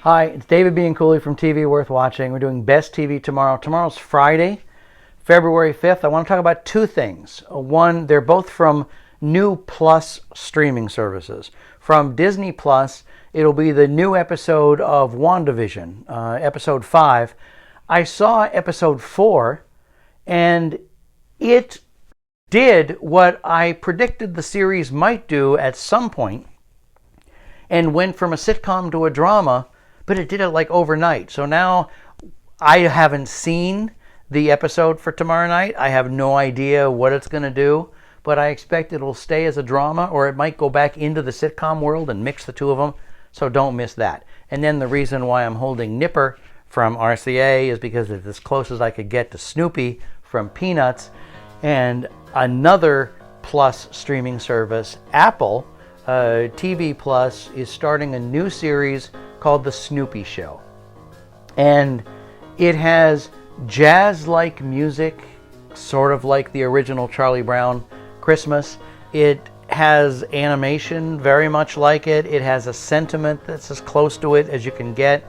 Hi, it's David B. and Cooley from TV Worth Watching. We're doing Best TV tomorrow. Tomorrow's Friday, February 5th. I want to talk about two things. One, they're both from new Plus streaming services. From Disney Plus, it'll be the new episode of WandaVision, episode 5. I saw episode 4, and it did what I predicted the series might do at some point, and went from a sitcom to a drama, but it did it like overnight. So now I haven't seen the episode for tomorrow night. I have no idea what it's going to do, but I expect it'll stay as a drama, or it might go back into the sitcom world and mix the two of them. So don't miss that. And then the reason why I'm holding Nipper from RCA is because it's as close as I could get to Snoopy from Peanuts. And another Plus streaming service, Apple TV Plus, is starting a new series called The Snoopy Show. And it has jazz-like music, sort of like the original Charlie Brown Christmas. It has animation very much like it. It has a sentiment that's as close to it as you can get.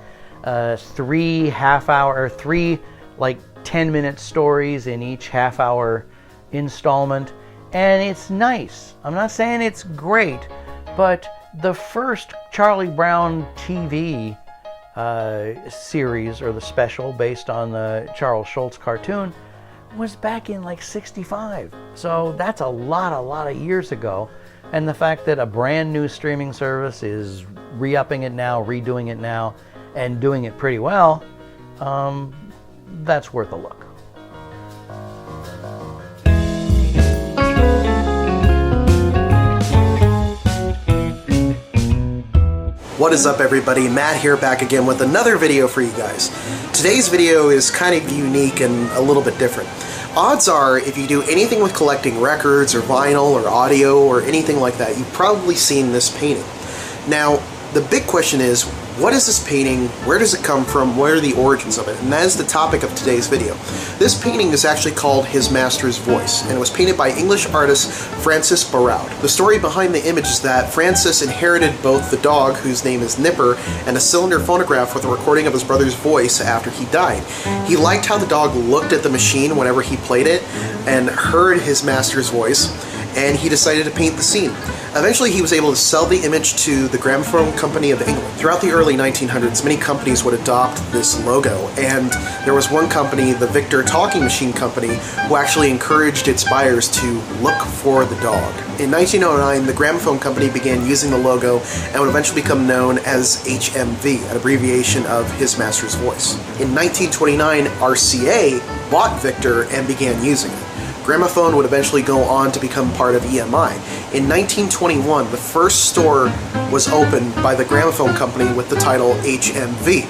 Three 10-minute stories in each half-hour installment. And it's nice. I'm not saying it's great, but the first Charlie Brown TV series, or the special based on the Charles Schulz cartoon, was back in like 65. So that's a lot of years ago. And the fact that a brand new streaming service is re-upping it now, redoing it now, and doing it pretty well, that's worth a look. What is up, everybody? Matt here, back again with another video for you guys. Today's video is kind of unique and a little bit different. Odds are, if you do anything with collecting records or vinyl or audio or anything like that, you've probably seen this painting. Now, the big question is, what is this painting? Where does it come from? What are the origins of it? And that is the topic of today's video. This painting is actually called His Master's Voice, and it was painted by English artist Francis Guaraldi. The story behind the image is that Francis inherited both the dog, whose name is Nipper, and a cylinder phonograph with a recording of his brother's voice after he died. He liked how the dog looked at the machine whenever he played it and heard his master's voice, and he decided to paint the scene. Eventually, he was able to sell the image to the Gramophone Company of England. Throughout the early 1900s, many companies would adopt this logo, and there was one company, the Victor Talking Machine Company, who actually encouraged its buyers to look for the dog. In 1909, the Gramophone Company began using the logo and would eventually become known as HMV, an abbreviation of His Master's Voice. In 1929, RCA bought Victor and began using it. Gramophone would eventually go on to become part of EMI. In 1921, the first store was opened by the Gramophone Company with the title HMV.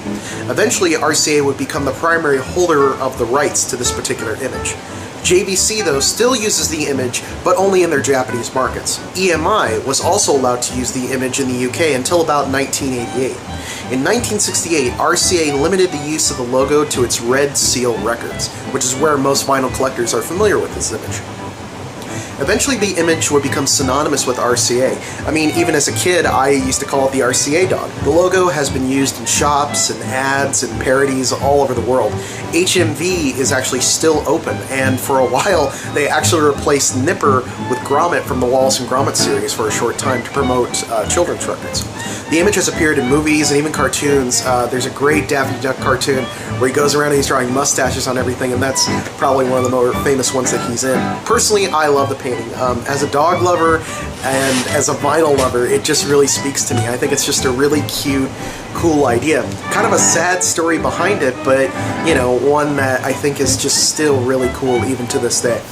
Eventually, RCA would become the primary holder of the rights to this particular image. JVC, though, still uses the image, but only in their Japanese markets. EMI was also allowed to use the image in the UK until about 1988. In 1968, RCA limited the use of the logo to its Red Seal records, which is where most vinyl collectors are familiar with this image. Eventually, the image would become synonymous with RCA. I mean, even as a kid, I used to call it the RCA dog. The logo has been used in shops and ads and parodies all over the world. HMV is actually still open, and for a while, they actually replaced Nipper with Gromit from the Wallace and Gromit series for a short time to promote children's records. The image has appeared in movies and even cartoons. There's a great Daffy Duck cartoon where he goes around and he's drawing mustaches on everything, and that's probably one of the more famous ones that he's in. Personally, I love the painting. As a dog lover and as a vinyl lover, it just really speaks to me. I think it's just a really cute, cool idea. Kind of a sad story behind it, but, you know, one that I think is just still really cool even to this day.